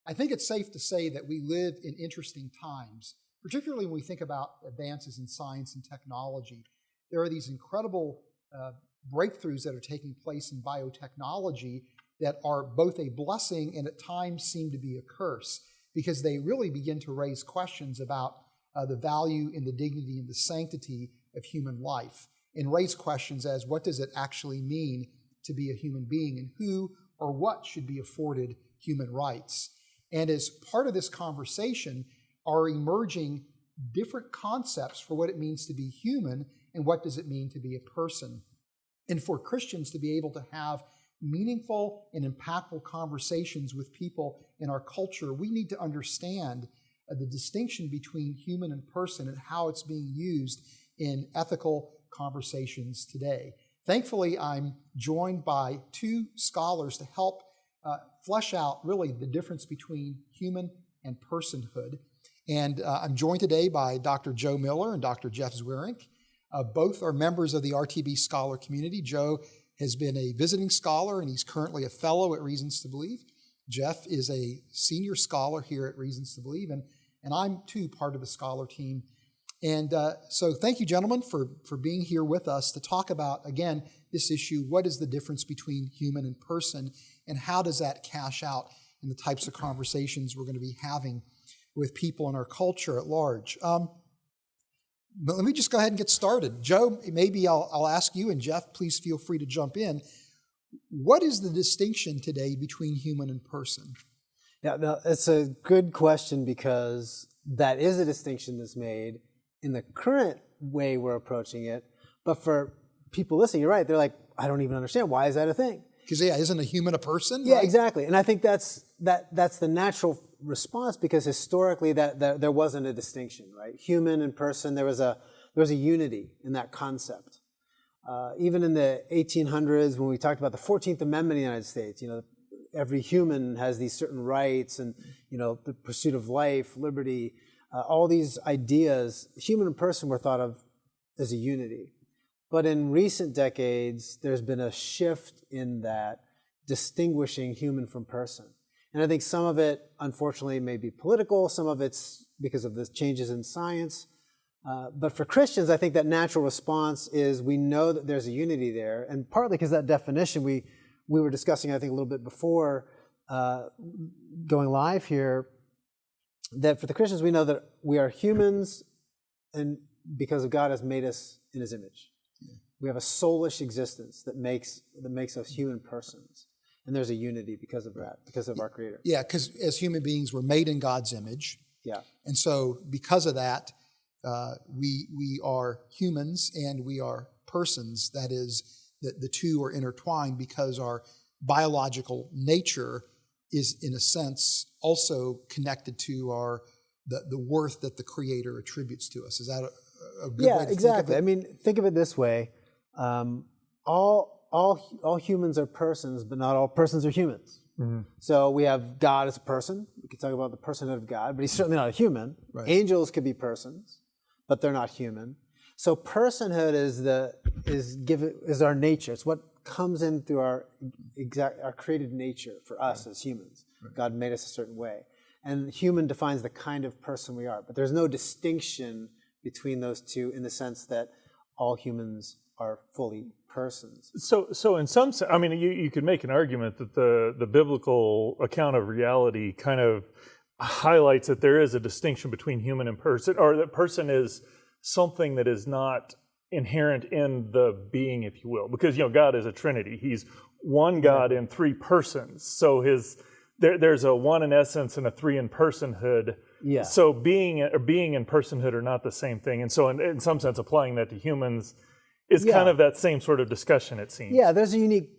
I think it's safe to say that we live in interesting times, particularly when we think about advances in science and technology. There are these incredible breakthroughs that are taking place in biotechnology that are both a blessing and at times seem to be a curse, because they really begin to raise questions about the value and the dignity and the sanctity of human life, and raise questions as what does it actually mean to be a human being, and who or what should be afforded human rights. And as part of this conversation are emerging different concepts for what it means to be human and what does it mean to be a person. And for Christians to be able to have meaningful and impactful conversations with people in our culture, we need to understand the distinction between human and person and how it's being used in ethical conversations today. Thankfully, I'm joined by two scholars to help flesh out really the difference between human and personhood. And I'm joined today by Dr. Joe Miller and Dr. Jeff Zweerink. Both are members of the RTB scholar community. Joe has been a visiting scholar and he's currently a fellow at Reasons to Believe. Jeff is a senior scholar here at Reasons to Believe, and I'm too part of the scholar team. And so thank you, gentlemen, for being here with us to talk about, again, this issue. What is the difference between human and person, and how does that cash out in the types of conversations we're going to be having with people in our culture at large? But let me just go ahead and get started. Joe, maybe I'll ask you, and Jeff, please feel free to jump in. What is the distinction today between human and person? Yeah, no, it's a good question, because that is a distinction that's made in the current way we're approaching it. But for people listening, you're right. They're like, I don't even understand. Why is that a thing? Because, isn't a human a person? Yeah, right? Exactly. And I think that's the natural response, because historically that there wasn't a distinction, right? Human and person, there was a unity in that concept. Even in the 1800s, when we talked about the 14th Amendment in the United States, every human has these certain rights, and the pursuit of life, liberty, all these ideas, human and person were thought of as a unity. But in recent decades, there's been a shift in that, distinguishing human from person. And I think some of it, unfortunately, may be political. Some of it's because of the changes in science. But for Christians, I think that natural response is we know that there's a unity there. And partly because that definition we were discussing, I think, a little bit before going live here, that for the Christians, we know that we are humans, and because God has made us in his image. We have a soulish existence that makes us human persons. And there's a unity because of that, because of our Creator. Yeah, because as human beings, we're made in God's image. Yeah. And so because of that, we are humans and we are persons. That is, the two are intertwined because our biological nature is, in a sense, also connected to the worth that the Creator attributes to us. Is that a good way to exactly. think of it? I mean, think of it this way. All humans are persons, but not all persons are humans. Mm-hmm. So we have God as a person. We could talk about the personhood of God, but he's certainly not a human. Right. Angels could be persons, but they're not human. So personhood is our nature. It's what comes in through our created nature for us as humans. Right. God made us a certain way. And human defines the kind of person we are. But there's no distinction between those two in the sense that all humans are fully persons. So in some sense, I mean, you could make an argument that the biblical account of reality kind of highlights that there is a distinction between human and person, or that person is something that is not inherent in the being, if you will, because God is a Trinity. He's one God in three persons. So there's a one in essence and a three in personhood. Yeah. So being and personhood are not the same thing. And so in some sense, applying that to humans is kind of that same sort of discussion, it seems. Yeah, there's a unique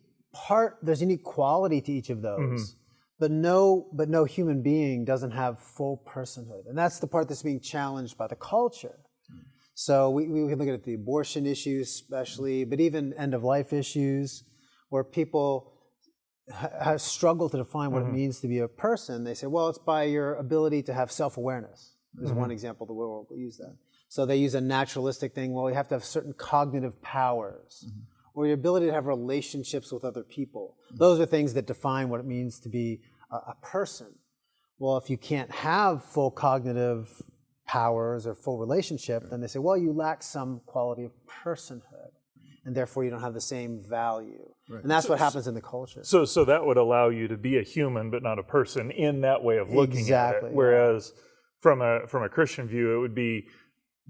quality to each of those. Mm-hmm. But no human being doesn't have full personhood. And that's the part that's being challenged by the culture. Mm-hmm. So we can look at the abortion issues especially, but even end-of-life issues where people have struggled to define what it means to be a person. They say, well, it's by your ability to have self-awareness. There's one example the world will use that. So they use a naturalistic thing. Well, you have to have certain cognitive powers, or your ability to have relationships with other people. Those are things that define what it means to be a person. Well, if you can't have full cognitive powers or full relationship, then they say, well, you lack some quality of personhood, and therefore you don't have the same value. Right. And that's what happens in the culture. So that would allow you to be a human but not a person in that way of looking at it. Whereas from a Christian view, it would be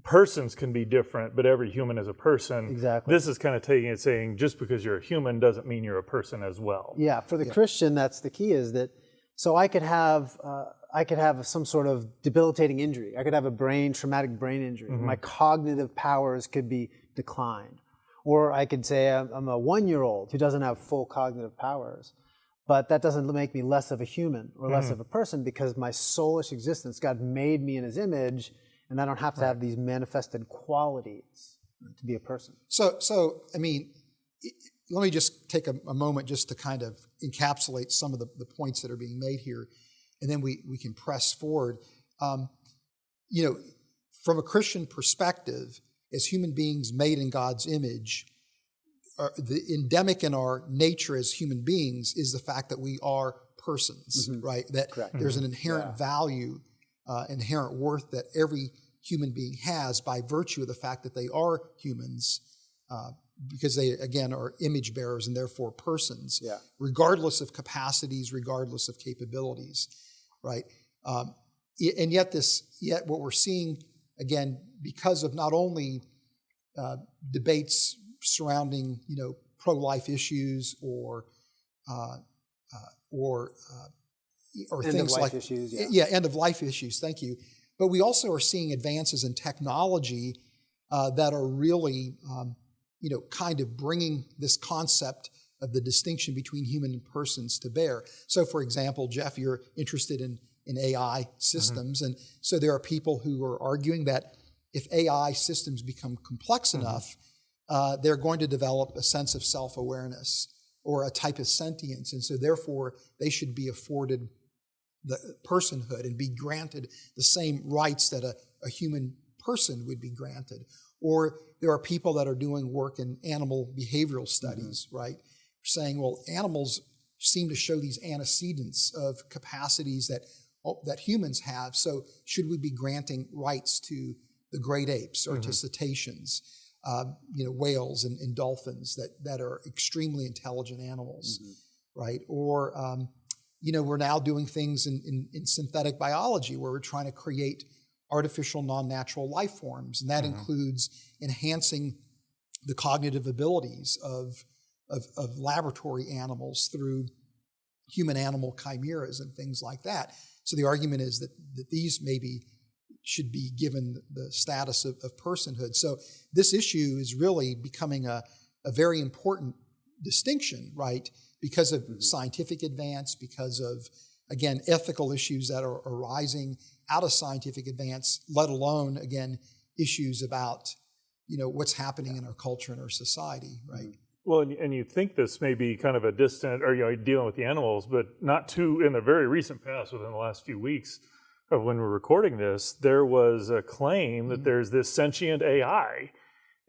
persons can be different, but every human is a person. Exactly. This is kind of taking it, saying just because you're a human doesn't mean you're a person as well. Yeah, for the Christian, that's the key, is that so I could have some sort of debilitating injury. I could have a traumatic brain injury. My cognitive powers could be declined. Or I could say I'm a 1-year-old who doesn't have full cognitive powers. But that doesn't make me less of a human or less of a person, because my soulish existence, God made me in his image, and I don't have to have these manifested qualities to be a person. So I mean, let me just take a moment just to kind of encapsulate some of the points that are being made here, and then we can press forward. From a Christian perspective, as human beings made in God's image, the endemic in our nature as human beings is the fact that we are persons, right? That there's an inherent value, inherent worth that every human being has by virtue of the fact that they are humans, because they, again, are image bearers and therefore persons, regardless of capacities, regardless of capabilities, right? And yet what we're seeing, again, because of not only debates surrounding, pro-life issues or things like issues, end-of-life issues. Thank you. But we also are seeing advances in technology that are really, kind of bringing this concept of the distinction between human and persons to bear. So, for example, Jeff, you're interested in AI systems, and so there are people who are arguing that if AI systems become complex enough, they're going to develop a sense of self-awareness or a type of sentience, and so therefore they should be afforded the personhood and be granted the same rights that a human person would be granted. Or there are people that are doing work in animal behavioral studies, right? Saying, well, animals seem to show these antecedents of capacities that humans have, so should we be granting rights to the great apes or to cetaceans, whales and dolphins that are extremely intelligent animals, right? Or, we're now doing things in synthetic biology where we're trying to create artificial non-natural life forms, and that includes enhancing the cognitive abilities of laboratory animals through human-animal chimeras and things like that. So the argument is that these maybe should be given the status of personhood. So this issue is really becoming a very important distinction, right? Because of scientific advance, because of, again, ethical issues that are arising out of scientific advance, let alone, again, issues about, what's happening in our culture and our society, right? Well, and you think this may be kind of a distant, or dealing with the animals, but not too in the very recent past, within the last few weeks of when we're recording this, there was a claim that there's this sentient AI,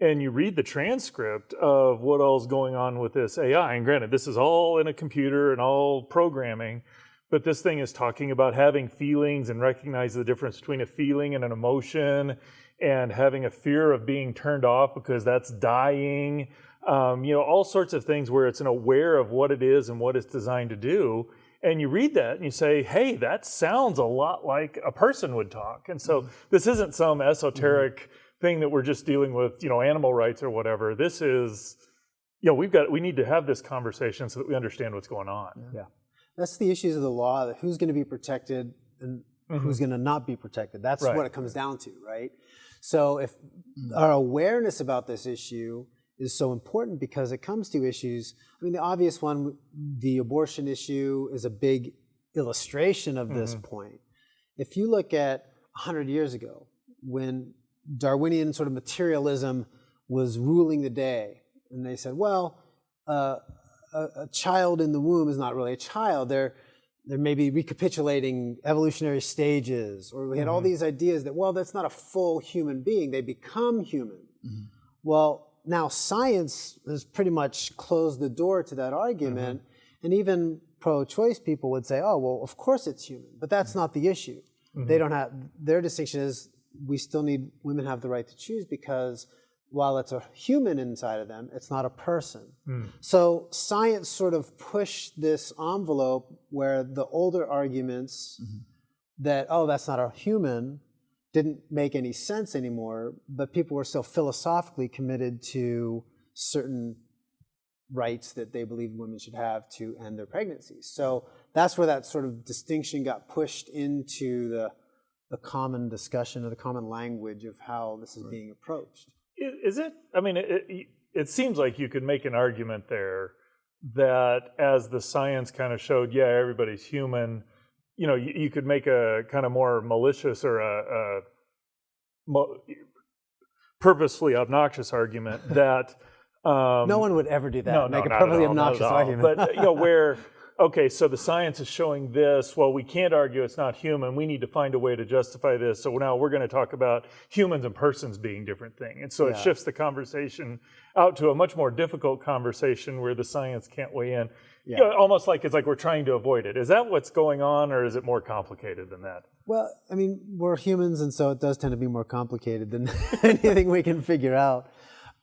and you read the transcript of what all's going on with this AI, and granted, this is all in a computer and all programming, but this thing is talking about having feelings and recognize the difference between a feeling and an emotion, and having a fear of being turned off because that's dying. All sorts of things where it's aware of what it is and what it's designed to do. And you read that and you say, hey, that sounds a lot like a person would talk. And so this isn't some esoteric thing that we're just dealing with, animal rights or whatever. This is, we need to have this conversation so that we understand what's going on. Yeah. That's the issues of the law, that who's going to be protected and who's going to not be protected. That's what it comes down to, right? So if our awareness about this issue is so important, because it comes to issues, the obvious one, the abortion issue, is a big illustration of this point. If you look at 100 years ago, when Darwinian sort of materialism was ruling the day, and they said, well, a child in the womb is not really a child. They're maybe recapitulating evolutionary stages, or we had all these ideas that, well, that's not a full human being. They become human. Well, now science has pretty much closed the door to that argument, And even pro-choice people would say, oh, well, of course it's human, but that's not the issue. They don't have, their distinction is we still need, women have the right to choose because while it's a human inside of them, it's not a person. So science sort of pushed this envelope where the older arguments that, oh, that's not a human, didn't make any sense anymore, but people were still philosophically committed to certain rights that they believed women should have to end their pregnancies. So that's where that sort of distinction got pushed into the common discussion or the common language of how this is being approached. Is it? I mean, it seems like you could make an argument there that as the science kind of showed, yeah, everybody's human, you know, you could make a kind of more malicious or a purposefully obnoxious argument that no one would ever do that. No, make a not perfectly at all, obnoxious not at all. argument. But you know, where okay, so the science is showing this. Well, we can't argue it's not human. We need to find a way to justify this. So now we're going to talk about humans and persons being different things. And so it shifts the conversation out to a much more difficult conversation where the science can't weigh in. You know, almost like it's like we're trying to avoid it. Is that what's going on, or is it more complicated than that? Well, I mean, we're humans, and so it does tend to be more complicated than anything we can figure out.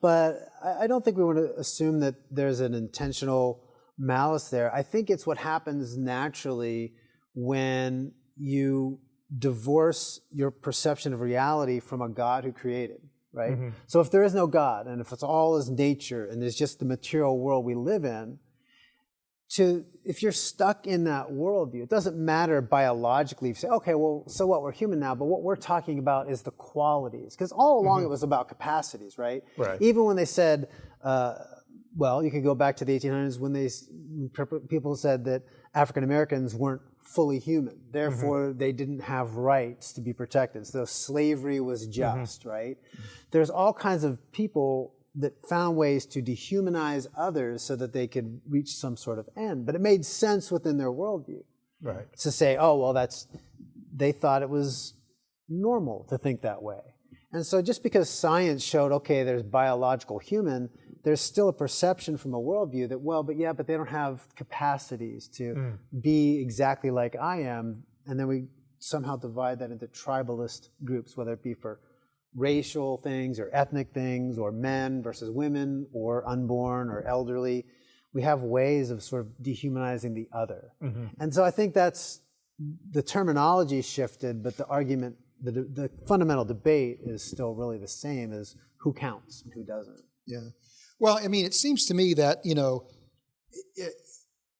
But I don't think we want to assume that there's an intentional malice there. I think it's what happens naturally when you divorce your perception of reality from a God who created, right? So if there is no God, and if it's all is nature, and there's just the material world we live in, if you're stuck in that worldview, it doesn't matter biologically. You say, okay, well, so what? We're human now, but what we're talking about is the qualities. Because all along it was about capacities, right? Even when they said, well, you could go back to the 1800s when people said that African Americans weren't fully human. Therefore, they didn't have rights to be protected. So slavery was just, right? There's all kinds of people that found ways to dehumanize others so that they could reach some sort of end. But it made sense within their worldview. To say, oh, well, they thought it was normal to think that way. And so just because science showed, okay, there's biological human, there's still a perception from a worldview that, well, but they don't have capacities to be exactly like I am. And then we somehow divide that into tribalist groups, whether it be for racial things or ethnic things or men versus women or unborn or elderly. We have ways of sort of dehumanizing the other. And so I think that's the terminology shifted, but the argument, the fundamental debate is still really the same as who counts and who doesn't. Yeah. Well, I mean, it seems to me that, you know,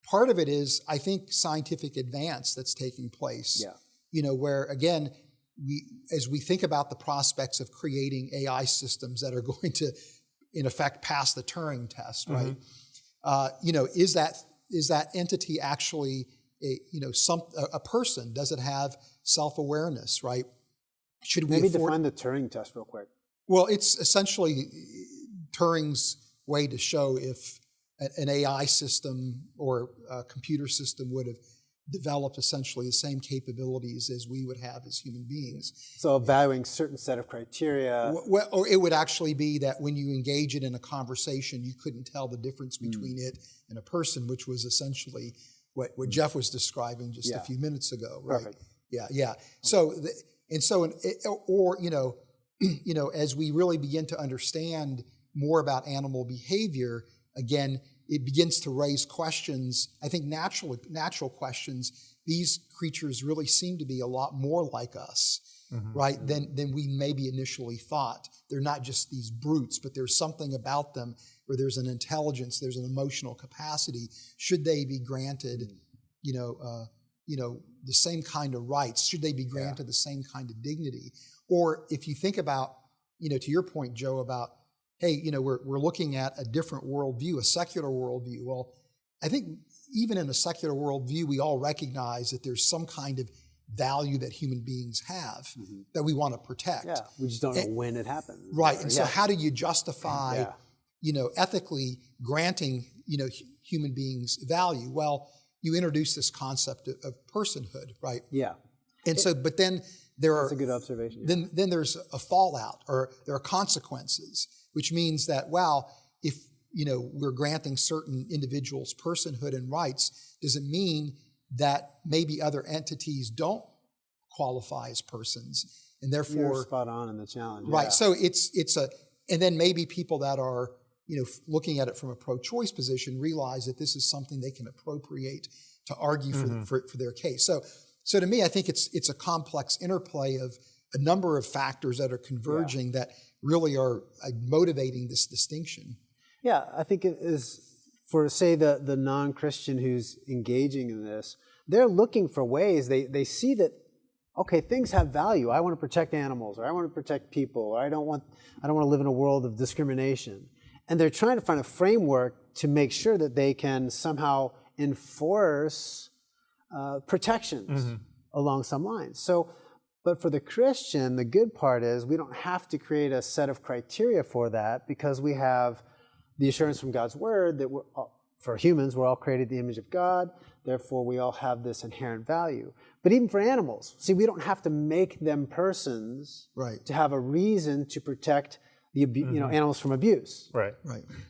part of it is, I think, scientific advance that's taking place. You know, where, again, as we think about the prospects of creating AI systems that are going to, in effect, pass the Turing test, right? You know, is that entity actually a person? Does it have self-awareness, right? Should we maybe define the Turing test real quick? Well, it's essentially Turing's way to show if an AI system or a computer system would have developed essentially the same capabilities as we would have as human beings. So evaluating certain set of criteria. Well, or it would actually be that when you engage it in a conversation, you couldn't tell the difference between it and a person, which was essentially what Jeff was describing just a few minutes ago, right? Perfect. Yeah. So, you know, as we really begin to understand more about animal behavior, again, it begins to raise questions, I think natural questions. These creatures really seem to be a lot more like us, right, than we maybe initially thought. They're not just these brutes, but there's something about them where there's an intelligence, there's an emotional capacity. Should they be granted, the same kind of rights? Should they be granted the same kind of dignity? Or if you think about, to your point, Joe, about hey, we're looking at a different worldview, a secular worldview. Well, I think even in a secular worldview, we all recognize that there's some kind of value that human beings have that we want to protect. Yeah, we just don't know when it happens. Right, and so how do you justify, ethically granting, human beings value? Well, you introduce this concept of personhood, right? Yeah. And so, but then there are— That's a good observation. Then there's a fallout, or there are consequences, which means that, wow, if we're granting certain individuals personhood and rights, does it mean that maybe other entities don't qualify as persons? And therefore, you're spot on in the challenge. Right. Yeah. So and then maybe people that are, looking at it from a pro-choice position realize that this is something they can appropriate to argue for their case. So to me, I think it's a complex interplay of a number of factors that are converging that really are motivating this distinction. Yeah, I think it is for, say, the non-Christian who's engaging in this, they're looking for ways, they see that, okay, things have value. I want to protect animals, or I want to protect people, or I don't want to live in a world of discrimination. And they're trying to find a framework to make sure that they can somehow enforce protections along some lines. So, but for the Christian, the good part is we don't have to create a set of criteria for that, because we have the assurance from God's Word that for humans, we're all created in the image of God, therefore we all have this inherent value. But even for animals, see, we don't have to make them persons to have a reason to protect the animals from abuse. Right.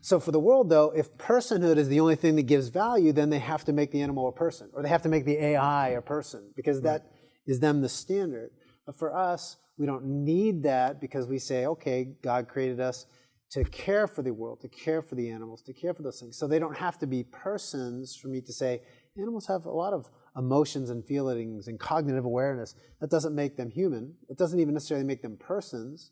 So for the world, though, if personhood is the only thing that gives value, then they have to make the animal a person, or they have to make the AI a person, because that is them the standard. But for us, we don't need that, because we say, okay, God created us to care for the world, to care for the animals, to care for those things. So they don't have to be persons for me to say, animals have a lot of emotions and feelings and cognitive awareness. That doesn't make them human. It doesn't even necessarily make them persons.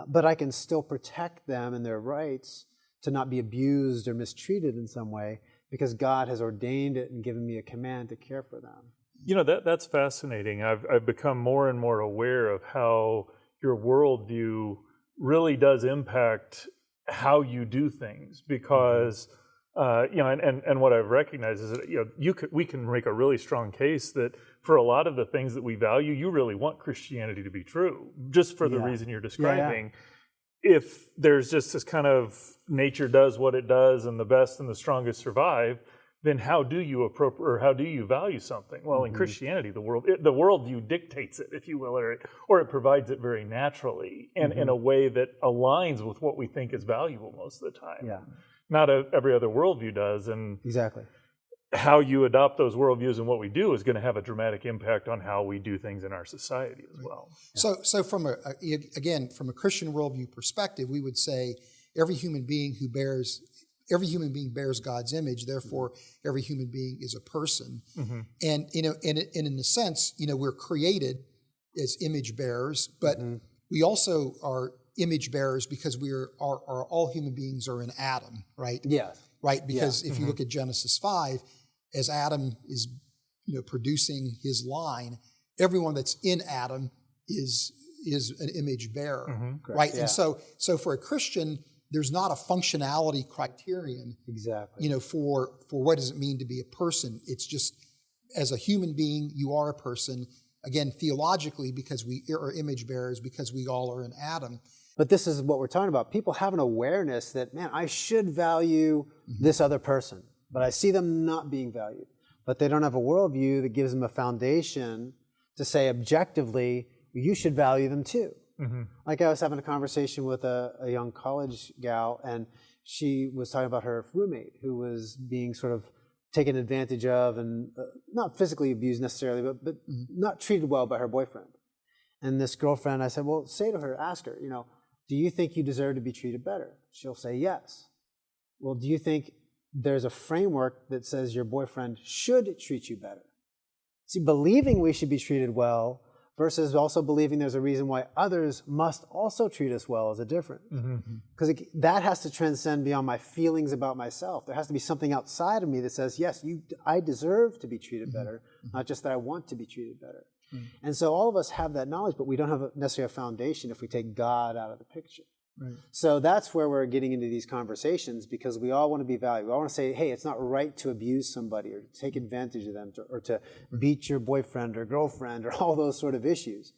But I can still protect them and their rights to not be abused or mistreated in some way, because God has ordained it and given me a command to care for them. That's fascinating. I've become more and more aware of how your worldview really does impact how you do things, because and what I've recognized is that we can make a really strong case that for a lot of the things that we value, you really want Christianity to be true, just for the reason you're describing. If there's just this kind of nature does what it does and the best and the strongest survive, then how do you value something? Well, in Christianity, the worldview dictates it, if you will, or it provides it very naturally and in a way that aligns with what we think is valuable most of the time. Yeah. Not every other worldview does, and exactly how you adopt those worldviews and what we do is going to have a dramatic impact on how we do things in our society as well. Yeah. So from a Christian worldview perspective, we would say every human being bears God's image, therefore every human being is a person. And in a sense, we're created as image bearers, but we also are image bearers because all human beings are in Adam, right? Yeah. Right, because if you look at Genesis 5, as Adam is producing his line, everyone that's in Adam is an image bearer, right? Yeah. And so for a Christian, there's not a functionality criterion, for what does it mean to be a person. It's just, as a human being, you are a person. Again, theologically, because we are image bearers, because we all are in Adam. But this is what we're talking about. People have an awareness that, man, I should value this other person, but I see them not being valued. But they don't have a worldview that gives them a foundation to say objectively, you should value them too. Like I was having a conversation with a young college gal, and she was talking about her roommate who was being sort of taken advantage of and not physically abused necessarily, but not treated well by her boyfriend. And this girlfriend, I said, well, say to her, ask her, do you think you deserve to be treated better? She'll say yes. Well, do you think there's a framework that says your boyfriend should treat you better? See, believing we should be treated well versus also believing there's a reason why others must also treat us well is a difference. Because that has to transcend beyond my feelings about myself. There has to be something outside of me that says, yes, I deserve to be treated better, not just that I want to be treated better. And so all of us have that knowledge, but we don't have necessarily a foundation if we take God out of the picture. So that's where we're getting into these conversations, because we all want to be valued. We all want to say, hey, it's not right to abuse somebody or to take advantage of them or to beat your boyfriend or girlfriend or all those sort of issues.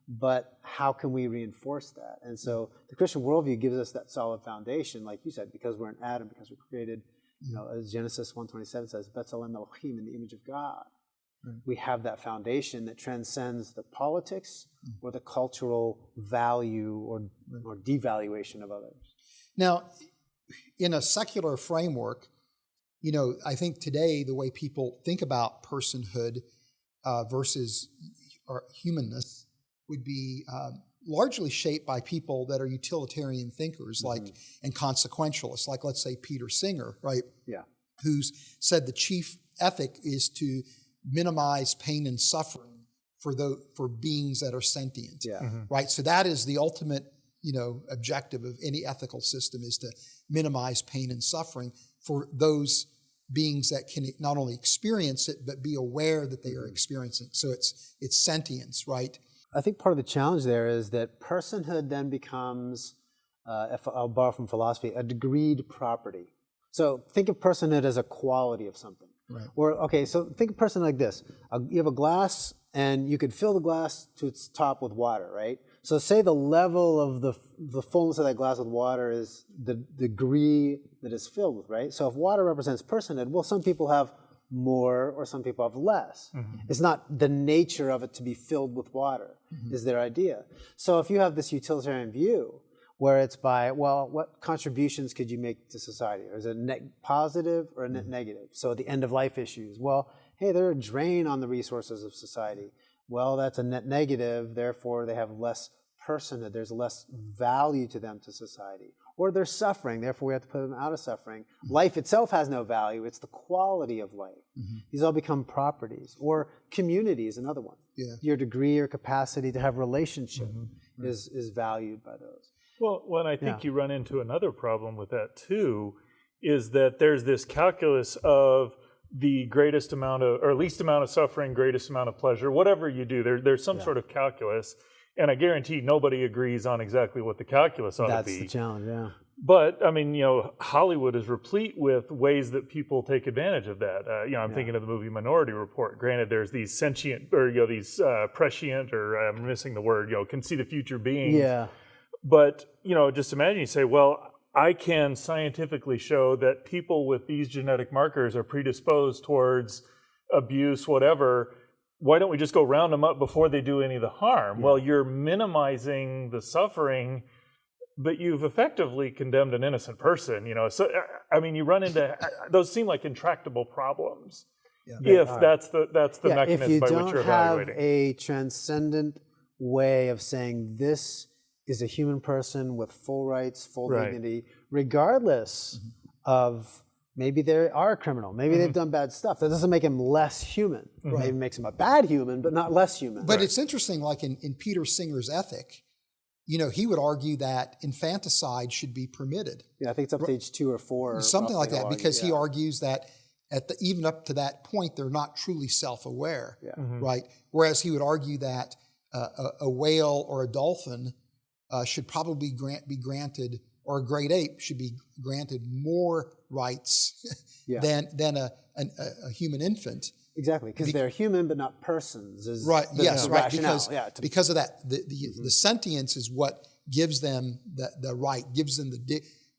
But how can we reinforce that? And so the Christian worldview gives us that solid foundation, like you said, because we're in Adam, because we're created, as Genesis 1:27 says, B'Tselem Elohim, in the image of God. We have that foundation that transcends the politics or the cultural value or devaluation of others. Now, in a secular framework, I think today the way people think about personhood versus humanness would be largely shaped by people that are utilitarian thinkers, and consequentialists, like let's say Peter Singer, right? Yeah. Who's said the chief ethic is to minimize pain and suffering for beings that are sentient, right? So that is the ultimate, objective of any ethical system, is to minimize pain and suffering for those beings that can not only experience it but be aware that they are experiencing. So it's sentience, right? I think part of the challenge there is that personhood then becomes, if I'll borrow from philosophy, a degreed property. So think of personhood as a quality of something. Right. Or, so think of person like this. You have a glass, and you could fill the glass to its top with water, right? So say the level of the fullness of that glass with water is the degree that it's filled with, right? So if water represents personhood, well, some people have more or some people have less. It's not the nature of it to be filled with water, is their idea. So if you have this utilitarian view where it's by, well, what contributions could you make to society? Or is it a net positive or a net negative? So the end of life issues, well, hey, they're a drain on the resources of society. Well, that's a net negative, therefore they have less personhood, there's less value to them to society. Or they're suffering, therefore we have to put them out of suffering. Life itself has no value, it's the quality of life. These all become properties. Or community is another one. Your degree or capacity to have relationship is valued by those. Well, I think you run into another problem with that too, is that there's this calculus of the greatest amount of, or least amount of suffering, greatest amount of pleasure, whatever you do, there's some sort of calculus. And I guarantee nobody agrees on exactly what the calculus ought to be. That's the challenge, yeah. But, I mean, Hollywood is replete with ways that people take advantage of that. I'm thinking of the movie Minority Report. Granted, there's these sentient, or, these prescient, or I'm missing the word, can see the future beings. Yeah. But, just imagine you say, well, I can scientifically show that people with these genetic markers are predisposed towards abuse, whatever. Why don't we just go round them up before they do any of the harm? Well, you're minimizing the suffering, but you've effectively condemned an innocent person. So I mean, you run into those seem like intractable problems. If that's the mechanism by which you're evaluating. If you don't have a transcendent way of saying this is a human person with full rights, full dignity, regardless of maybe they are a criminal, maybe they've done bad stuff. That doesn't make him less human. Maybe makes him a bad human, but not less human. But it's interesting, like in Peter Singer's ethic, he would argue that infanticide should be permitted. Yeah, I think it's up to age 2 or 4. Something like that, because he argues that even up to that point, they're not truly self-aware, right? Whereas he would argue that a whale or a dolphin should probably be granted, or a great ape should be granted more rights than a human infant. Exactly, because they're human but not persons. Because of that, the sentience is what gives them the right, gives them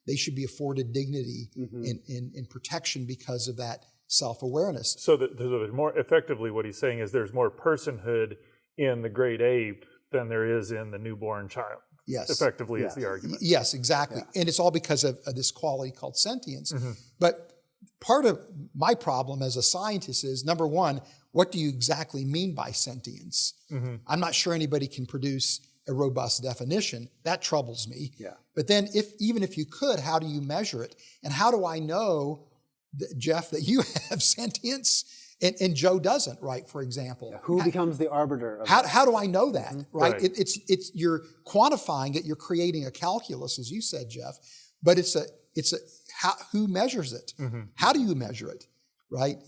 they should be afforded dignity and protection because of that self-awareness. So there's more, effectively what he's saying is there's more personhood in the great ape than there is in the newborn child. Yes. Effectively is the argument. Yes, exactly. And it's all because of this quality called sentience. But part of my problem as a scientist is, number one, what do you exactly mean by sentience? I'm not sure anybody can produce a robust definition. That troubles me. But then even if you could, how do you measure it? And how do I know, Jeff, that you have sentience and Joe doesn't, right, for example? Who becomes the arbiter of how do I know that, right? It's you're quantifying it, you're creating a calculus, as you said, Jeff, but who measures it? How do you measure it, right?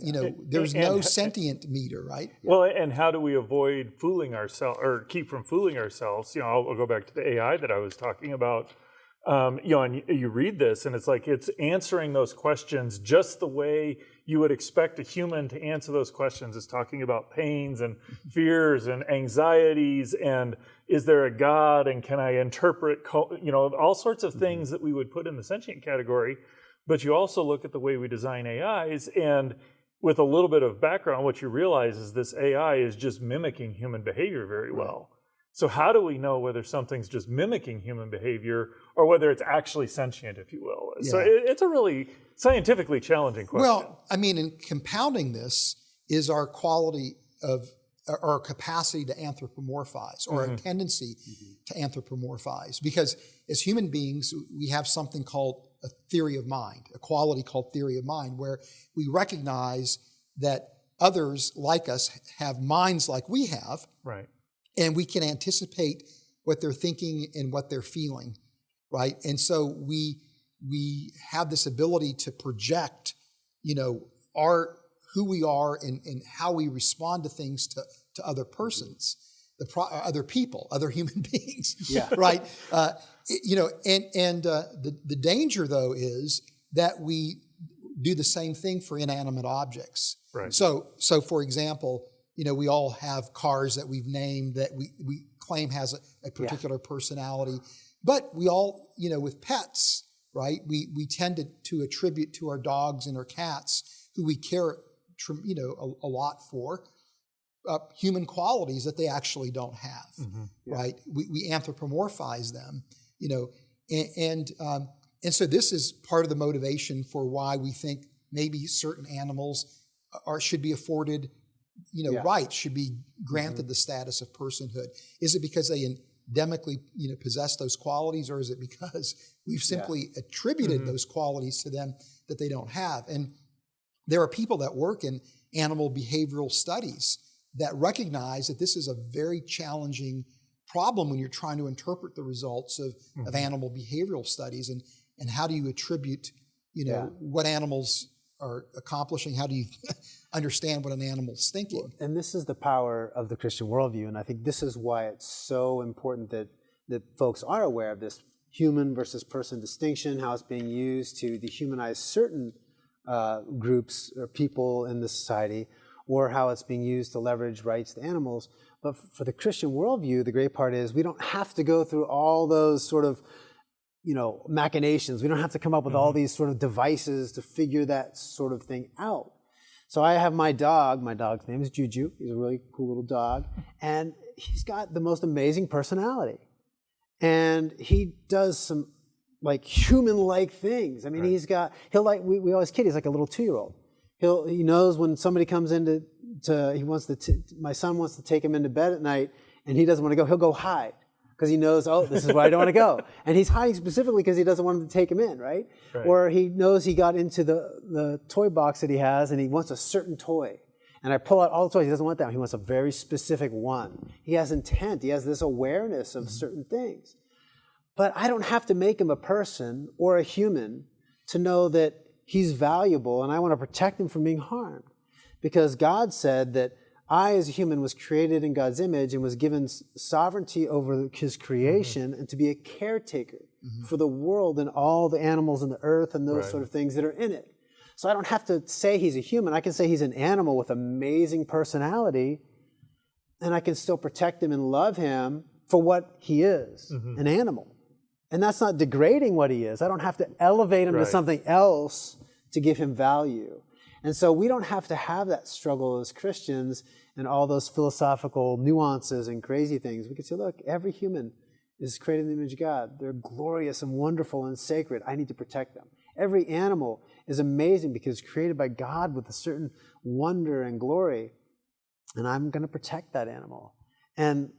There's no sentient meter, right? Well, and how do we avoid fooling ourselves, or keep from fooling ourselves? I'll go back to the AI that I was talking about. And you read this, and it's like it's answering those questions just the way you would expect a human to answer those questions. It's talking about pains and fears and anxieties, and is there a God, and can I interpret, all sorts of things that we would put in the sentient category. But you also look at the way we design AIs, and with a little bit of background, what you realize is this AI is just mimicking human behavior very well. So how do we know whether something's just mimicking human behavior or whether it's actually sentient, if you will? So it's a really scientifically challenging question. Well, I mean, in compounding this is our quality of, or our capacity to anthropomorphize, or a tendency to anthropomorphize. Because as human beings, we have something called a theory of mind, a quality called theory of mind, where we recognize that others like us have minds like we have. Right. And we can anticipate what they're thinking and what they're feeling, right? And so we have this ability to project, who we are and how we respond to things to other persons, other people, other human beings, right? The danger though is that we do the same thing for inanimate objects. Right. So for example, we all have cars that we've named that we claim has a particular personality, but we all, with pets, right? We tend to attribute to our dogs and our cats, who we care, a lot for, human qualities that they actually don't have, right? We anthropomorphize them, and so this is part of the motivation for why we think maybe certain animals should be afforded rights, should be granted the status of personhood. Is it because they endemically, possess those qualities, or is it because we've simply attributed those qualities to them that they don't have? And there are people that work in animal behavioral studies that recognize that this is a very challenging problem when you're trying to interpret the results of animal behavioral studies, and how do you attribute, what animals are accomplishing? How do you understand what an animal's thinking? And this is the power of the Christian worldview, and I think this is why it's so important that folks are aware of this human versus person distinction, how it's being used to dehumanize certain groups or people in the society, or how it's being used to leverage rights to animals. But for the Christian worldview, the great part is we don't have to go through all those sort of machinations. We don't have to come up with all these sort of devices to figure that sort of thing out. So I have my dog. My dog's name is Juju. He's a really cool little dog. And he's got the most amazing personality. And he does some human-like things. I mean, we always kid, he's like a little 2-year-old. He knows when somebody comes in my son wants to take him into bed at night and he doesn't want to go, he'll go hide. Because he knows, this is where I don't want to go. And he's hiding specifically because he doesn't want him to take him in, right? Or he knows he got into the toy box that he has and he wants a certain toy. And I pull out all the toys. He doesn't want that one. He wants a very specific one. He has intent. He has this awareness of certain things. But I don't have to make him a person or a human to know that he's valuable and I want to protect him from being harmed. Because God said that I, as a human, was created in God's image and was given sovereignty over his creation and to be a caretaker for the world and all the animals on the earth and those sort of things that are in it. So I don't have to say he's a human. I can say he's an animal with amazing personality, and I can still protect him and love him for what he is, an animal. And that's not degrading what he is. I don't have to elevate him to something else to give him value. And so we don't have to have that struggle as Christians and all those philosophical nuances and crazy things. We can say, look, every human is created in the image of God. They're glorious and wonderful and sacred. I need to protect them. Every animal is amazing because it's created by God with a certain wonder and glory. And I'm going to protect that animal. And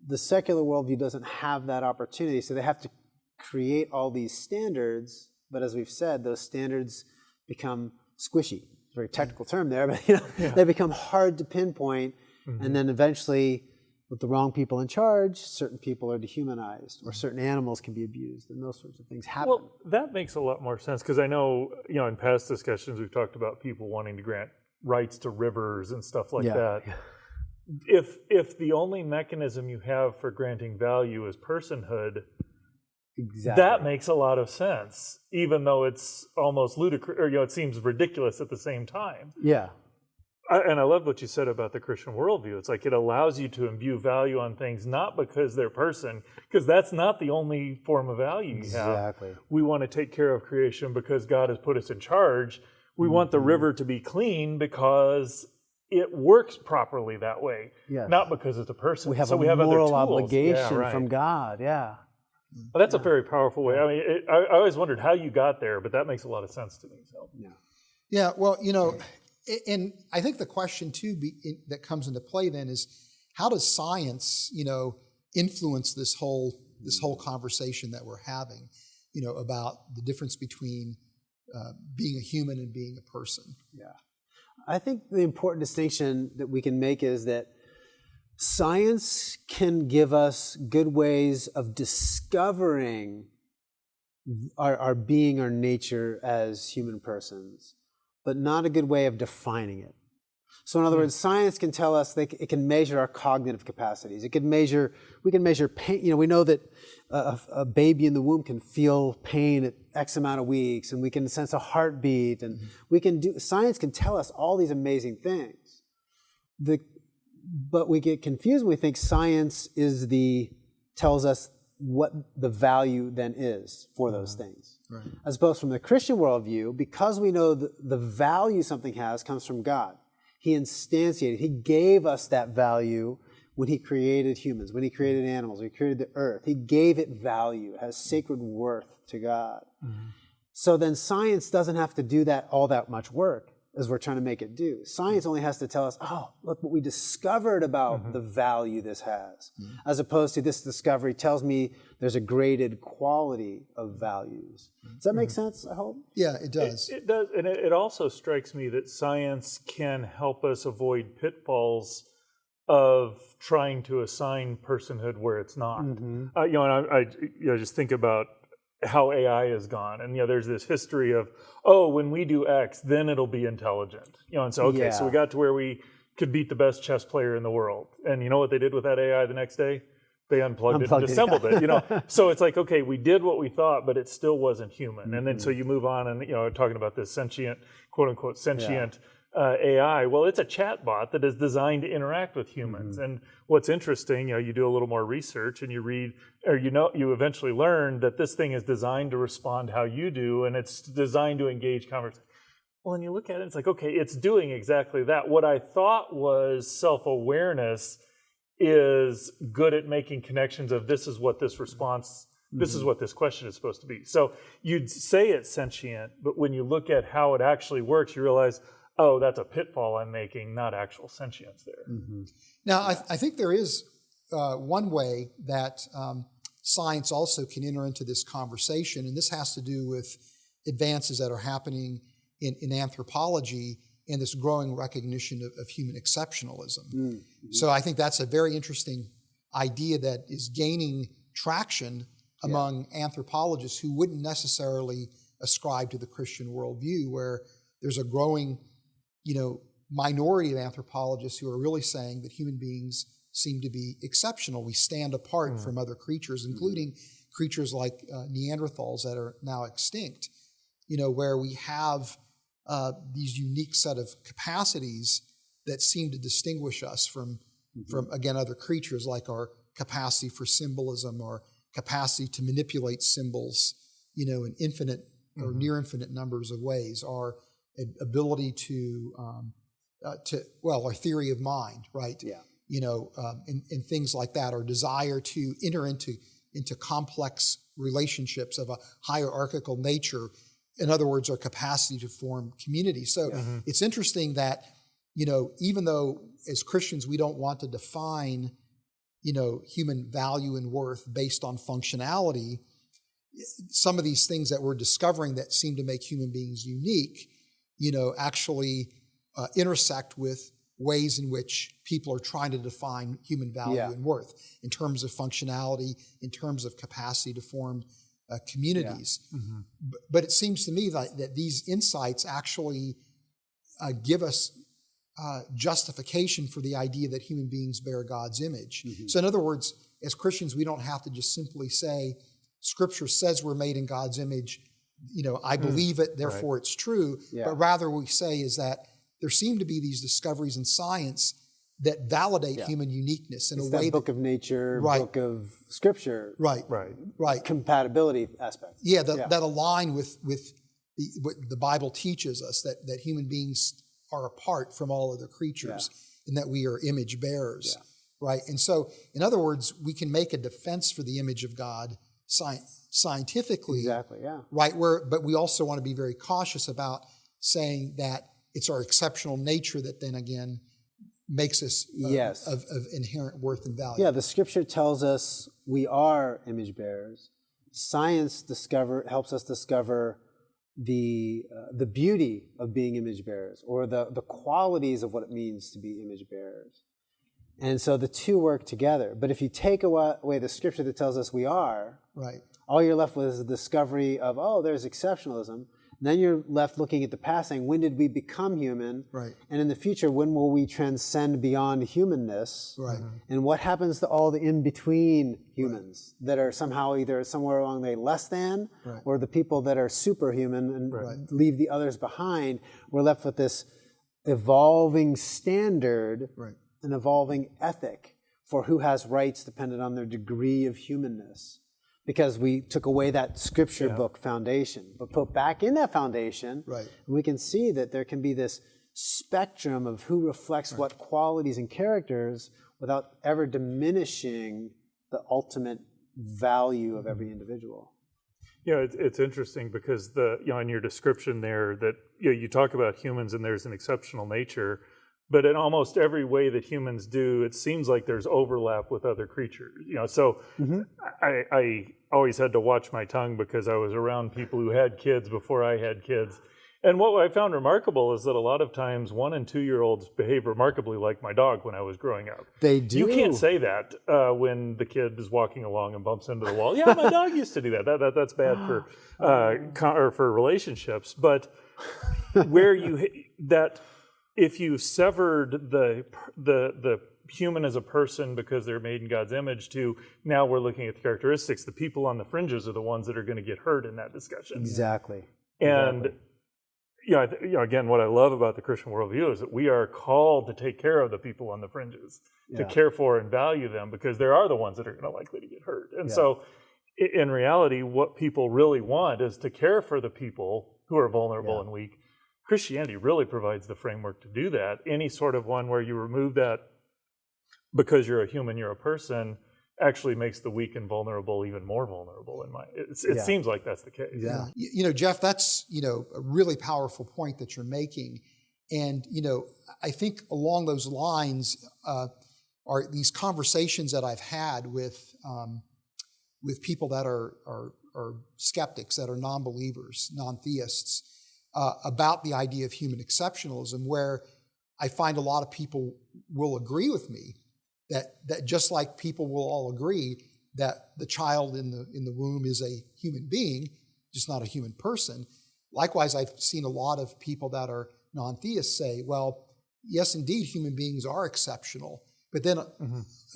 the secular worldview doesn't have that opportunity. So they have to create all these standards. But as we've said, those standards become squishy. It's a very technical term there, but they become hard to pinpoint. And then eventually, with the wrong people in charge, certain people are dehumanized, or certain animals can be abused, and those sorts of things happen. Well, that makes a lot more sense, because I know, in past discussions we've talked about people wanting to grant rights to rivers and stuff like that. If the only mechanism you have for granting value is personhood, that makes a lot of sense, even though it's almost ludicrous, or it seems ridiculous at the same time. And I love what you said about the Christian worldview. It's like it allows you to imbue value on things, not because they're person, because that's not the only form of value you have. We want to take care of creation because God has put us in charge. We want the river to be clean because it works properly that way, Yes. not because it's a person. We have so a we have moral other tools. obligation right. from God. Yeah. Well, that's a very powerful way. I mean, I always wondered how you got there, but that makes a lot of sense to me. So. Yeah, well, and I think the question too that comes into play then is, how does science, influence this whole conversation that we're having, about the difference between being a human and being a person? Yeah. I think the important distinction that we can make is that science can give us good ways of discovering our being, our nature as human persons, but not a good way of defining it. So in other words, science can tell us it can measure our cognitive capacities. We can measure pain. We know that a baby in the womb can feel pain at X amount of weeks, and we can sense a heartbeat, and science can tell us all these amazing things. But we get confused when we think science tells us what the value then is for those things. Right. As opposed from the Christian worldview, because we know the value something has comes from God. He instantiated, He gave us that value when He created humans, when He created animals, when He created the earth. He gave it value. It has sacred worth to God. Mm-hmm. So then science doesn't have to do all that much work as we're trying to make it do. Science only has to tell us, look what we discovered about the value this has, as opposed to this discovery tells me there's a graded quality of values. Does that make sense, I hope? Yeah, it does. It does, and it also strikes me that science can help us avoid pitfalls of trying to assign personhood where it's not. And I just think about how AI has gone, and there's this history of when we do X, then it'll be intelligent. And so so we got to where we could beat the best chess player in the world, and you know what they did with that AI the next day? They unplugged it and assembled it. So it's like, okay, we did what we thought, but it still wasn't human. And then so you move on, and talking about this sentient, quote unquote sentient AI. Well, it's a chat bot that is designed to interact with humans. And what's interesting, you do a little more research and you read, or you eventually learn that this thing is designed to respond how you do, and it's designed to engage conversation. Well, and you look at it, it's like, okay, it's doing exactly that. What I thought was self-awareness is good at making connections of this is what this response, this is what this question is supposed to be. So you'd say it's sentient, but when you look at how it actually works, you realize, that's a pitfall I'm making, not actual sentience there. Now, I think there is one way that science also can enter into this conversation, and this has to do with advances that are happening in anthropology and this growing recognition of human exceptionalism. So I think that's a very interesting idea that is gaining traction among anthropologists who wouldn't necessarily ascribe to the Christian worldview, where there's a growing minority of anthropologists who are really saying that human beings seem to be exceptional. We stand apart from other creatures, including creatures like Neanderthals that are now extinct, where we have these unique set of capacities that seem to distinguish us from again, other creatures, like our capacity for symbolism, or capacity to manipulate symbols, in infinite or near infinite numbers of ways, our ability to our theory of mind, right? And things like that, our desire to enter into complex relationships of a hierarchical nature. In other words, our capacity to form community. So it's interesting that, even though as Christians we don't want to define, human value and worth based on functionality, some of these things that we're discovering that seem to make human beings unique, actually intersect with ways in which people are trying to define human value and worth in terms of functionality, in terms of capacity to form communities. But it seems to me that these insights actually give us justification for the idea that human beings bear God's image. So in other words, as Christians, we don't have to just simply say, Scripture says we're made in God's image, I believe it, therefore it's true. But rather what we say is that there seem to be these discoveries in science that validate human uniqueness in a way. Book of nature, book of Scripture. Right. Compatibility aspect. That align with what the Bible teaches us, that human beings are apart from all other creatures, and that we are image bearers, Yeah. right? And so, in other words, we can make a defense for the image of God scientifically, Exactly, yeah. right? But we also want to be very cautious about saying that it's our exceptional nature that then again makes us Yes. of inherent worth and value. Yeah, the scripture tells us we are image bearers. Science helps us discover the beauty of being image bearers, or the qualities of what it means to be image bearers. And so the two work together. But if you take away the scripture that tells us we are, Right. all you're left with is the discovery of, oh, there's exceptionalism. And then you're left looking at the past saying, when did we become human? Right. And in the future, when will we transcend beyond humanness? Right. And what happens to all the in-between humans that are somehow either somewhere along the less than, Right. or the people that are superhuman and Right. leave the others behind? We're left with this evolving standard, Right. an evolving ethic for who has rights dependent on their degree of humanness. Because we took away that scripture book foundation, but put back in that foundation, Right. we can see that there can be this spectrum of who reflects what qualities and characters without ever diminishing the ultimate value of every individual. Yeah, it's interesting because in your description there that you talk about humans and there's an exceptional nature, but in almost every way that humans do, it seems like there's overlap with other creatures. So I always had to watch my tongue because I was around people who had kids before I had kids. And what I found remarkable is that a lot of times 1- and 2-year-olds behave remarkably like my dog when I was growing up. They do. You can't say that when the kid is walking along and bumps into the wall. Yeah, my dog used to do that. That's bad for relationships. But where if you severed the human as a person because they're made in God's image to now we're looking at the characteristics, the people on the fringes are the ones that are going to get hurt in that discussion. Exactly. And again, what I love about the Christian worldview is that we are called to take care of the people on the fringes, to care for and value them, because they are the ones that are going to likely to get hurt. And so in reality, what people really want is to care for the people who are vulnerable and weak. Christianity really provides the framework to do that. Any sort of one where you remove that because you're a human, you're a person, actually makes the weak and vulnerable even more vulnerable. It seems like that's the case. Yeah. Jeff, that's, a really powerful point that you're making. And, I think along those lines are these conversations that I've had with people that are skeptics, that are non-believers, non-theists, about the idea of human exceptionalism, where I find a lot of people will agree with me that just like people will all agree that the child in the womb is a human being, just not a human person. Likewise, I've seen a lot of people that are non-theists say, well, yes, indeed, human beings are exceptional, but then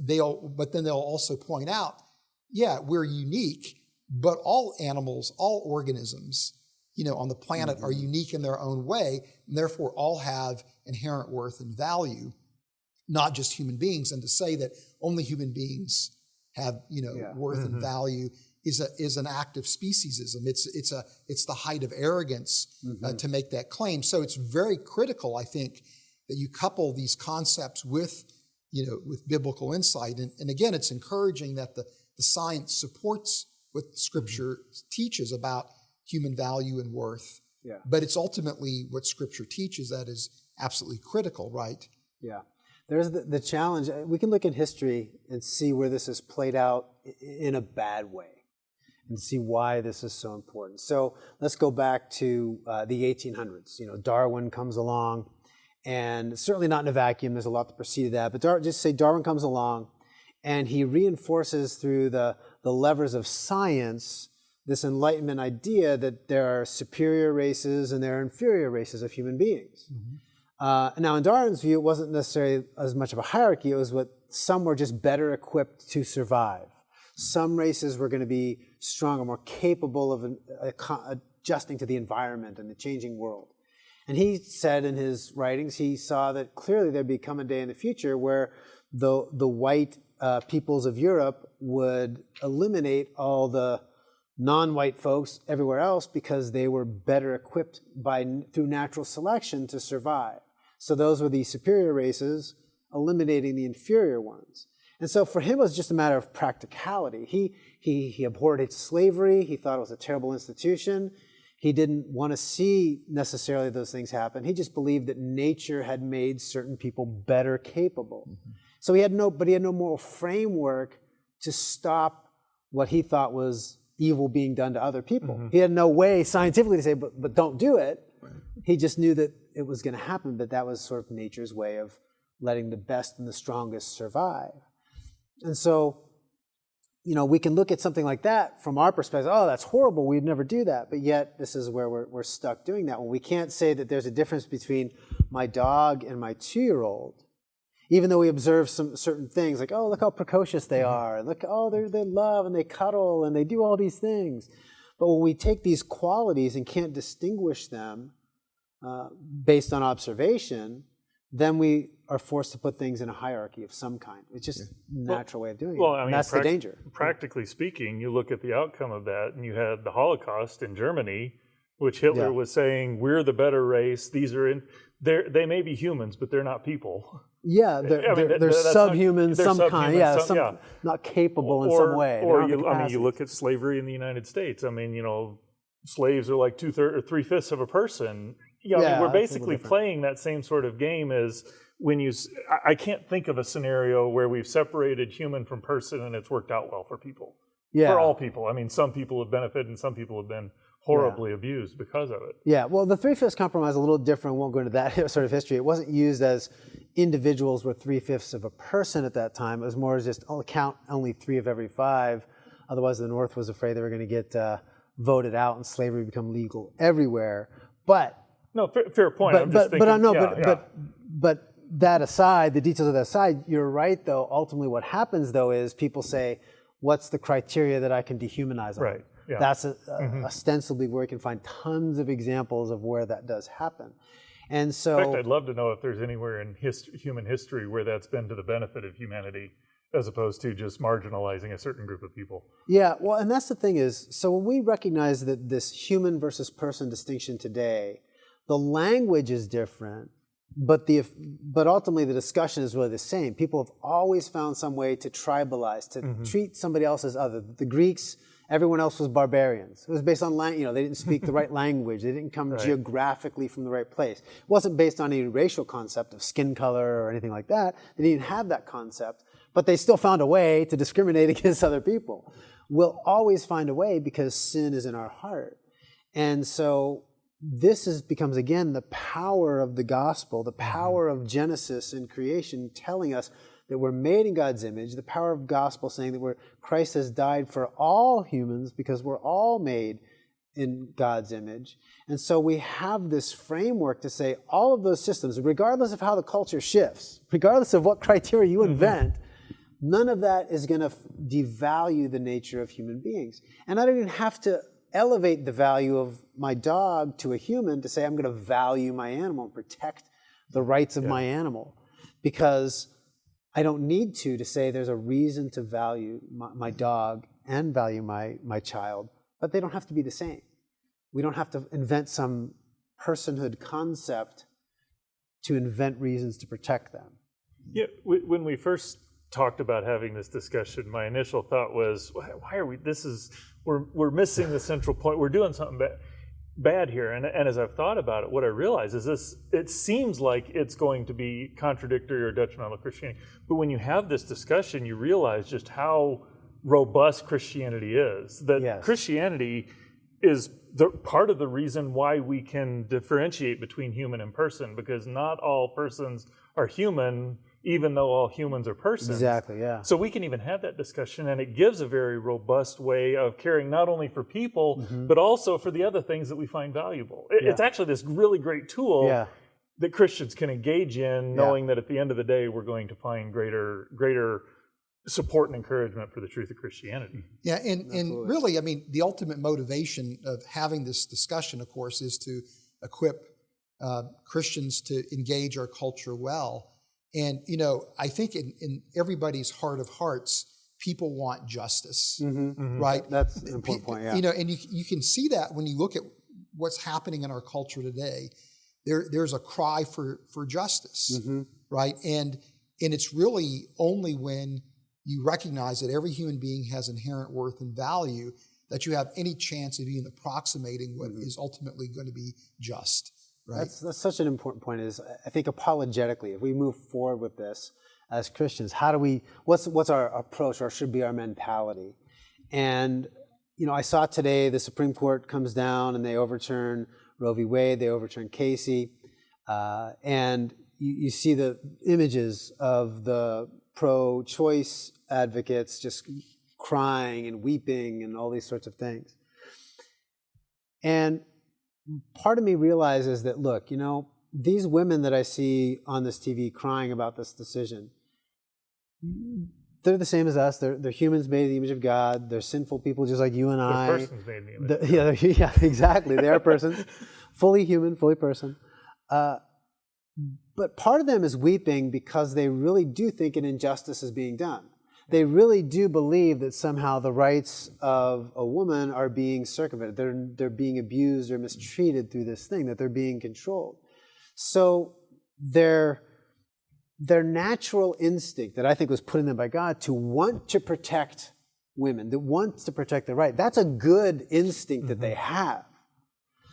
they'll also point out, yeah, we're unique, but all animals, all organisms, on the planet are unique in their own way, and therefore all have inherent worth and value, not just human beings. And to say that only human beings have, worth and value is an act of speciesism. It's the height of arrogance to make that claim. So it's very critical, I think, that you couple these concepts with biblical insight. And again, it's encouraging that the science supports what Scripture teaches about human value and worth. Yeah. But it's ultimately what Scripture teaches that is absolutely critical, right? Yeah. There's the challenge. We can look at history and see where this has played out in a bad way and see why this is so important. So let's go back to the 1800s. Darwin comes along, and certainly not in a vacuum. There's a lot that preceded that. But just say Darwin comes along, and he reinforces through the levers of science this Enlightenment idea that there are superior races and there are inferior races of human beings. Now, in Darwin's view, it wasn't necessarily as much of a hierarchy. It was some were just better equipped to survive. Some races were going to be stronger, more capable of adjusting to the environment and the changing world. And he said in his writings, he saw that clearly there'd become a day in the future where the white peoples of Europe would eliminate all the non-white folks everywhere else because they were better equipped through natural selection to survive. So those were the superior races, eliminating the inferior ones. And so for him, it was just a matter of practicality. He abhorred slavery. He thought it was a terrible institution. He didn't want to see necessarily those things happen. He just believed that nature had made certain people better capable. Mm-hmm. So he had no moral framework to stop what he thought was evil being done to other people. Mm-hmm. He had no way scientifically to say, but don't do it. Right. He just knew that it was going to happen, but that was sort of nature's way of letting the best and the strongest survive. And so, we can look at something like that from our perspective. Oh, that's horrible. We'd never do that. But yet, this is where we're stuck doing that. When we can't say that there's a difference between my dog and my 2-year-old, even though we observe some certain things like, oh, look how precocious they are. Look, oh, they love and they cuddle and they do all these things. But when we take these qualities and can't distinguish them based on observation, then we are forced to put things in a hierarchy of some kind. It's just a natural way of doing it. I mean, that's the danger. Practically speaking, you look at the outcome of that, and you had the Holocaust in Germany, which Hitler was saying, we're the better race. These are they may be humans, but they're not people. Yeah, they're subhuman, not capable in some way. Or you look at slavery in the United States. I mean, slaves are like 2/3 or 3/5 of a person. I mean, we're basically playing that same sort of game as when I can't think of a scenario where we've separated human from person and it's worked out well for people. Yeah. For all people. I mean, some people have benefited and some people have been horribly abused because of it. Yeah, well, the 3/5 compromise is a little different. We won't go into that sort of history. It wasn't used as individuals were 3/5 of a person at that time. It was more just, count only 3 of every 5. Otherwise, the North was afraid they were going to get voted out and slavery would become legal everywhere. But no, fair point. But that aside, the details of that aside, you're right, though. Ultimately, what happens, though, is people say, what's the criteria that I can dehumanize them? Right. Yeah. That's ostensibly where you can find tons of examples of where that does happen. And so, in fact, I'd love to know if there's anywhere in human history where that's been to the benefit of humanity as opposed to just marginalizing a certain group of people. Yeah, well, and that's the thing is, so when we recognize that this human versus person distinction today, the language is different, but ultimately the discussion is really the same. People have always found some way to tribalize, to treat somebody else as other. The Greeks, everyone else was barbarians. It was based on they didn't speak the right language. They didn't come geographically from the right place. It wasn't based on any racial concept of skin color or anything like that. They didn't have that concept, but they still found a way to discriminate against other people. We'll always find a way because sin is in our heart. And so this becomes, again, the power of the gospel, the power of Genesis and creation telling us that we're made in God's image, the power of gospel saying that Christ has died for all humans because we're all made in God's image. And so we have this framework to say all of those systems, regardless of how the culture shifts, regardless of what criteria you invent, none of that is going to devalue the nature of human beings. And I don't even have to elevate the value of my dog to a human to say I'm going to value my animal and protect the rights of my animal, because I don't need to say there's a reason to value my dog and value my child, but they don't have to be the same. We don't have to invent some personhood concept to invent reasons to protect them. Yeah, when we first talked about having this discussion, my initial thought was, why are we, we're missing the central point. We're doing something bad here. And as I've thought about it, what I realize is it seems like it's going to be contradictory or detrimental to Christianity. But when you have this discussion, you realize just how robust Christianity is. That Christianity is part of the reason why we can differentiate between human and person, because not all persons are human, even though all humans are persons. Exactly, yeah. So we can even have that discussion, and it gives a very robust way of caring not only for people, but also for the other things that we find valuable. It's actually this really great tool that Christians can engage in, knowing that at the end of the day, we're going to find greater support and encouragement for the truth of Christianity. Yeah, and really, I mean, the ultimate motivation of having this discussion, of course, is to equip Christians to engage our culture well. And, I think in everybody's heart of hearts, people want justice, right? That's an important point, yeah. And you can see that when you look at what's happening in our culture today, there's a cry for justice, right? And it's really only when you recognize that every human being has inherent worth and value that you have any chance of even approximating what is ultimately going to be just, right? That's such an important point. Is I think apologetically, if we move forward with this as Christians, how do we? What's our approach, or should be our mentality? And I saw today the Supreme Court comes down and they overturn Roe v. Wade, they overturn Casey, and you see the images of the pro-choice advocates just crying and weeping and all these sorts of things. And part of me realizes that, look, these women that I see on this TV crying about this decision, they're the same as us. They're humans made in the image of God. They're sinful people just like you and I. They're persons made in the image of God. Yeah, exactly. They are persons, fully human, fully person. But part of them is weeping because they really do think an injustice is being done. They really do believe that somehow the rights of a woman are being circumvented. They're being abused or mistreated through this thing, that they're being controlled. So their natural instinct that I think was put in them by God to want to protect women, that wants to protect their right, that's a good instinct that they have.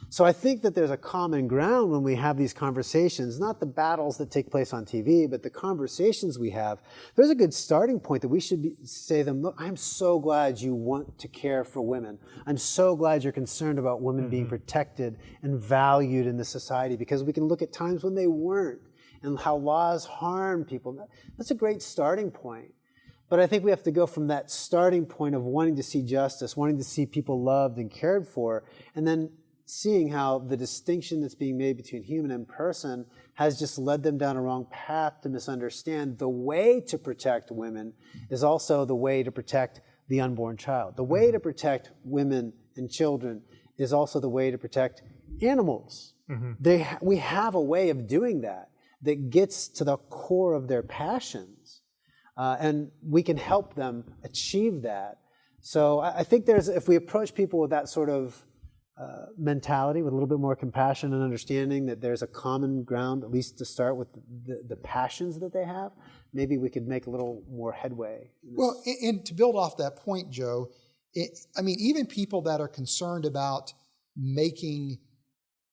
So I think that there's a common ground when we have these conversations, not the battles that take place on TV, but the conversations we have. There's a good starting point that we should say to them, look, I'm so glad you want to care for women. I'm so glad you're concerned about women being protected and valued in the society, because we can look at times when they weren't and how laws harm people. That's a great starting point. But I think we have to go from that starting point of wanting to see justice, wanting to see people loved and cared for, and then seeing how the distinction that's being made between human and person has just led them down a wrong path to misunderstand the way to protect women is also the way to protect the unborn child. The way to protect women and children is also the way to protect animals. We have a way of doing that gets to the core of their passions, and we can help them achieve that. So I think if we approach people with that sort of mentality, with a little bit more compassion and understanding that there's a common ground, at least to start with the passions that they have, maybe we could make a little more headway. Well, and to build off that point, Joe, even people that are concerned about making,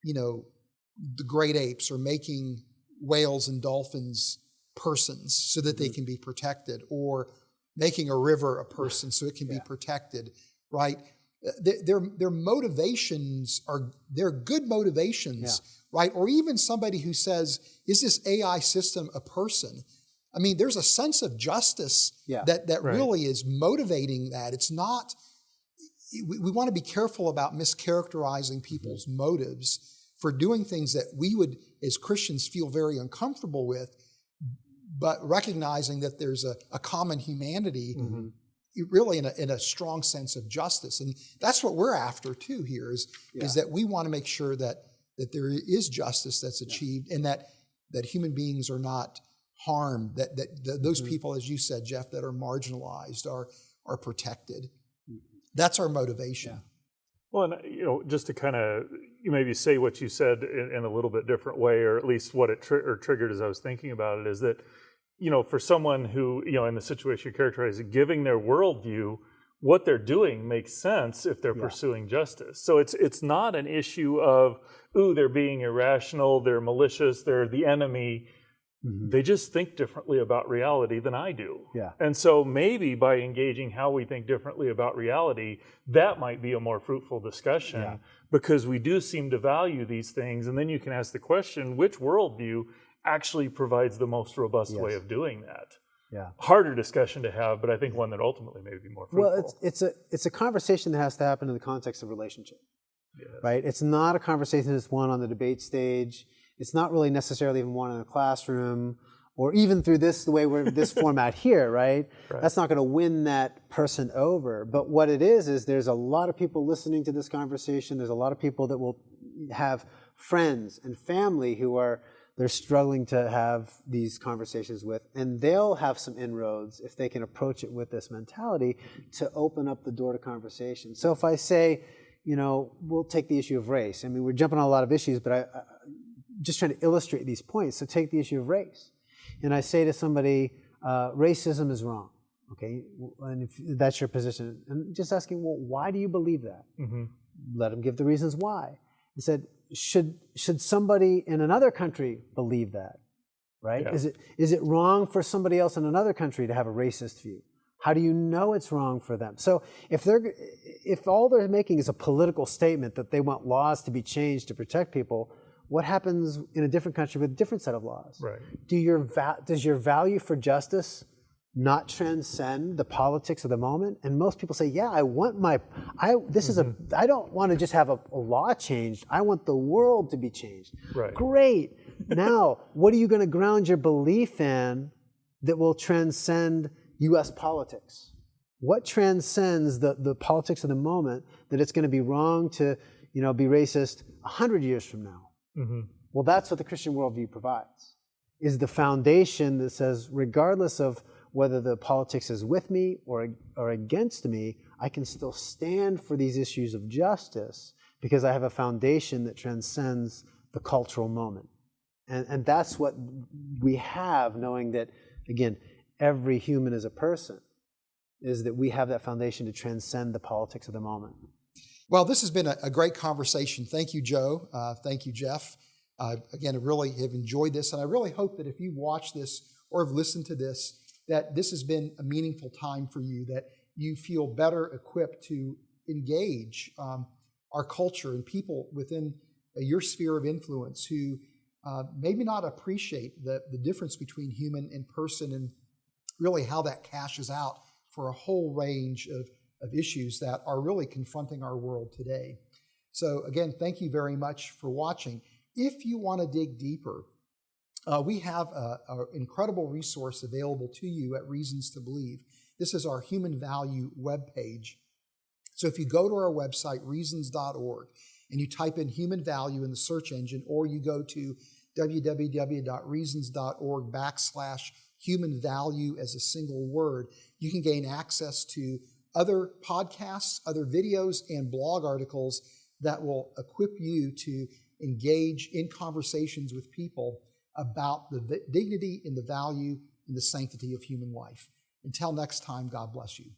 the great apes or making whales and dolphins persons so that they can be protected, or making a river a person so it can be protected, right? Their motivations they're good motivations, right? Or even somebody who says, is this AI system a person? There's a sense of justice that really is motivating that. It's not, we want to be careful about mischaracterizing people's motives for doing things that we would, as Christians, feel very uncomfortable with, but recognizing that there's a common humanity really in a strong sense of justice. And that's what we're after too here is that we want to make sure that there is justice that's achieved, and that human beings are not harmed, that those people, as you said, Jeff, that are marginalized are protected. That's our motivation. Well, and just to kind of maybe say what you said in a little bit different way, or at least what it triggered as I was thinking about it, is that for someone who, in the situation you characterize, giving their worldview, what they're doing makes sense if they're pursuing justice. So it's not an issue of, they're being irrational, they're malicious, they're the enemy. They just think differently about reality than I do. And so maybe by engaging how we think differently about reality, that might be a more fruitful discussion, because we do seem to value these things. And then you can ask the question, which worldview actually provides the most robust way of doing that? Harder discussion to have, but I think one that ultimately may be more fruitful. Well, it's a conversation that has to happen in the context of relationship, right? It's not a conversation that's won on the debate stage. It's not really necessarily even one in a classroom, or even through this format here, right? That's not going to win that person over. But what it is there's a lot of people listening to this conversation. There's a lot of people that will have friends and family who they're struggling to have these conversations with, and they'll have some inroads if they can approach it with this mentality to open up the door to conversation. So if I say, we'll take the issue of race. We're jumping on a lot of issues, but just trying to illustrate these points. So take the issue of race. And I say to somebody, racism is wrong. Okay, and if that's your position, and just asking, well, why do you believe that? Mm-hmm. Let them give the reasons why. He said, should somebody in another country believe that? Right? Yeah. Is it wrong for somebody else in another country to have a racist view? How do you know it's wrong for them? So if all they're making is a political statement that they want laws to be changed to protect people, what happens in a different country with a different set of laws? Right. Does your value for justice not transcend the politics of the moment? And most people say, yeah, I don't want to just have a law changed. I want the world to be changed. Right. Great. Now, what are you going to ground your belief in that will transcend U.S. politics? What transcends the politics of the moment that it's going to be wrong to, be racist 100 years from now? Mm-hmm. Well, that's what the Christian worldview provides, is the foundation that says, regardless of whether the politics is with me or against me, I can still stand for these issues of justice because I have a foundation that transcends the cultural moment. And that's what we have, knowing that, again, every human is a person, is that we have that foundation to transcend the politics of the moment. Well, this has been a great conversation. Thank you, Joe. Thank you, Jeff. Again, I really have enjoyed this, and I really hope that if you watch this or have listened to this, that this has been a meaningful time for you, that you feel better equipped to engage our culture and people within your sphere of influence who maybe not appreciate the difference between human and person and really how that cashes out for a whole range of issues that are really confronting our world today. So again, thank you very much for watching. If you want to dig deeper, we have an incredible resource available to you at Reasons to Believe. This is our human value webpage. So if you go to our website, reasons.org, and you type in human value in the search engine, or you go to www.reasons.org/human value as a single word, you can gain access to other podcasts, other videos, and blog articles that will equip you to engage in conversations with people about the dignity and the value and the sanctity of human life. Until next time, God bless you.